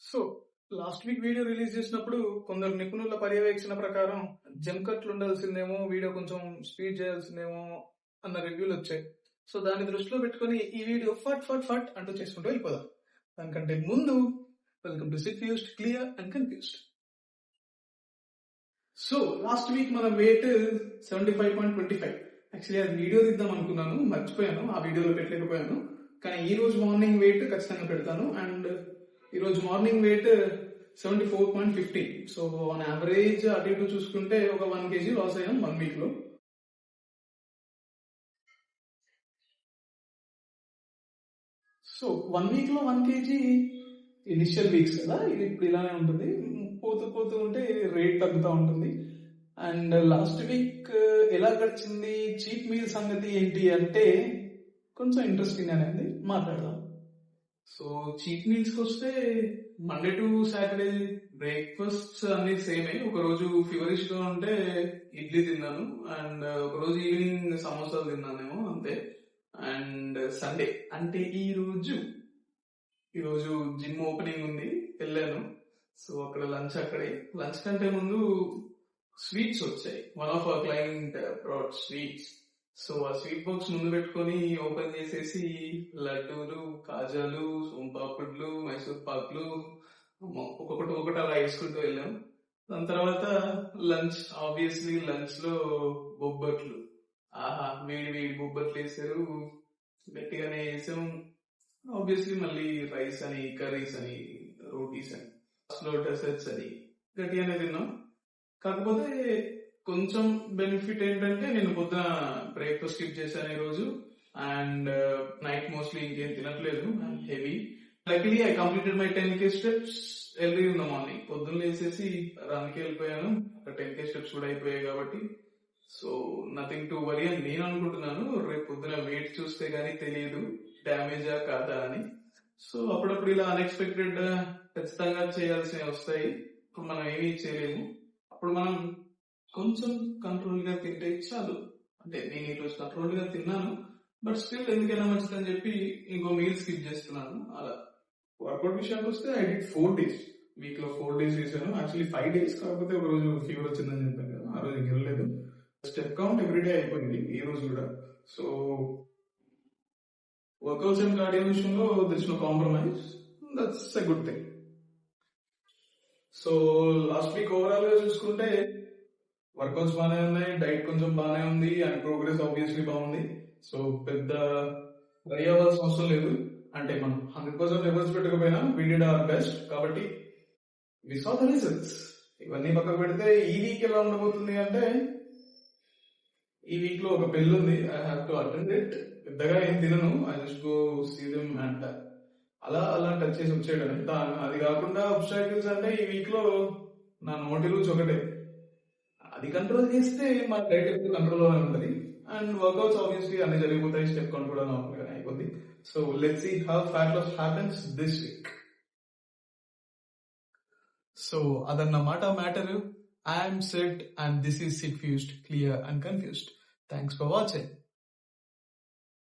So last week video release చేసినప్పుడు కొందరు నిపుణుల పర్యవేక్షణ ప్రకారం జంకట్లు ఉండాల్సిందేమో, వీడియో కొంచెం స్పీడ్ చేయాల్సిందేమో అన్న రివ్యూలు వచ్చాయి. సో దాన్ని దృష్టిలో పెట్టుకుని ఈ వీడియో ఫట్ ఫట్ ఫట్ అంటూ చేసుకుంటూ వెళ్ళిపోదాం. దానికంటే ముందు welcome to SIT clear and confused. So last week మన వెయిట్ 75.25. యాక్చువల్లీ అది వీడియో తీద్దాం అనుకున్నాను, మర్చిపోయాను, ఆ వీడియోలో పెట్టలేకపోయాను. కానీ ఈ రోజు మార్నింగ్ వెయిట్ ఖచ్చితంగా పెడతాను. అండ్ ఈ రోజు morning weight 74.15. So on average అటు ఇటు చూసుకుంటే ఒక 1 kg లాస్ అయ్యాం 1 వీక్ లో. సో 1 వీక్ లో 1 kg ఇనిషియల్ వీక్స్ కదా, ఇది ఇప్పుడు ఇలానే ఉంటుంది. పోతూ పోతూ ఉంటే రేట్ తగ్గుతూ ఉంటుంది. అండ్ లాస్ట్ వీక్ ఎలా గడిచింది, చీట్ మీల్ సంగతి ఏంటి అంటే కొంచెం ఇంట్రెస్టింగ్ అనేది మాట్లాడదాం. సో చీట్ మీల్స్ కి వస్తే మండే టు సాటర్డే బ్రేక్ఫాస్ట్ అన్ని సేమే. ఒక రోజు ఫీవరిష్ గా ఉంటే ఇడ్లీ తిన్నాను, అండ్ ఒక రోజు ఈవినింగ్ సమోసాలు తిన్నానేమో అంతే. అండ్ సండే అంటే ఈ రోజు జిమ్ ఓపెనింగ్ ఉంది, వెళ్ళాను. సో అక్కడ లంచ్ కంటే ముందు స్వీట్స్ వచ్చాయి. One of our client brought sweets. So ఆ స్వీట్ బాక్స్ ముందు పెట్టుకొని ఓపెన్ చేసేసి లడ్డూలు, కాజాలు, సోంపాపిడ్లు, మైసూర్ పాకులు ఒకటి అలా వేసుకుంటూ వెళ్ళాం. దాని తర్వాత లంచ్, ఆబ్వియస్లీ లంచ్ లో బొబ్బట్లు. ఆహా, వేడి బొబ్బట్లు వేసారు, గట్టిగానే వేసాం. ఆబ్వియస్లీ మళ్ళీ రైస్ అని, కర్రీస్ అని, రోటీస్ అని, డెసర్ట్స్ అని గట్టిగానే తిన్నాం. కాకపోతే కొంచెం బెనిఫిట్ ఏంటంటే నేను పొద్దున బ్రేక్ఫాస్ట్ స్కిప్ చేశాను ఈ రోజు. అండ్ నైట్ మోస్ట్లీ ఇంకేం తినట్లేదు, heavy. Luckily I completed my 10K steps early in the morning. పొద్దున్న లేసేసి రన్కి వెళ్ళిపోయాను. 10K స్టెప్స్ కూడా అయిపోయాయి కాబట్టి సో నథింగ్ టు వరీ అని నేను అనుకుంటున్నాను. రేపు పొద్దున వెయిట్ చూస్తే గానీ తెలియదు డ్యామేజా కాదా అని. సో అప్పుడప్పుడు ఇలా అన్ఎక్స్పెక్టెడ్ ఖచ్చితంగా చేయాల్సినవి వస్తాయి. ఇప్పుడు మనం ఏమీ చేయలేము. అప్పుడు మనం కొంచెం కంట్రోల్ గా తింటే చాలు. అంటే నేను ఈరోజు కంట్రోల్ గా తిన్నాను, బట్ స్టిల్ ఎందుకైనా మంచిదని చెప్పి ఇంకో మీల్ స్కిప్ చేస్తున్నాను. అలా వర్కౌట్ విషయానికి వస్తే ఐ డిడ్ 4 days. వీక్ లో 4 days చేశాను. యాక్చువల్లీ 5 days, కాకపోతే ఒక రోజు ఫీవర్ వచ్చిందని చెప్పాను కదా, ఆ రోజు వెళ్ళలేదు. స్టెప్ కౌంట్ ఎవ్రీడే అయిపోయింది ఈ రోజు కూడా. సో వర్కౌట్స్ అండ్ కార్డియో విషయంలో this no compromise, that's a good thing. So last week overall గా చూసుకుంటే వర్కౌట్స్ బాగానే ఉన్నాయి, డైట్ కొంచెం బాగానే ఉంది, అండ్ ప్రోగ్రెస్ ఆబ్వియస్లీ బాగుంది. సో పెద్ద వరీ అవ్వాల్సిన అవసరం లేదు. అంటే మనం 100% ఎఫర్ట్స్ పెట్టకపోయినా వి డిడ్ అవర్ బెస్ట్. కాబట్టి వి సా ద రిజల్ట్స్. ఇవన్నీ పక్కకు పెడితే ఈ వీక్ ఎలా ఉండబోతుంది అంటే, ఈ వీక్ లో ఒక పెళ్లి ఉంది, I have to attend it. పెద్దగా ఏం తినను, I just go see them and అలా టచ్ చేసి వచ్చేయడం. అది కాకుండా అబ్స్టాకిల్స్ అంటే ఈ వీక్ లో నా నోటి రుచి ఒకటే, అది కంట్రోల్ చేస్తే మా డైట్ ఎప్పుడు కంట్రోల్ లోనే ఉంటుంది. అండ్ వర్కౌట్స్ ఆబ్వియస్లీ అన్ని జరిగిపోతాయి, స్టెప్ కౌంట్ కూడా నార్మల్ గానే అయిపోద్ది. So let's see how fat loss happens this week. So అదన్నమాట matter. I'm Sid and this is sit fused, clear and confused. Thanks for watching.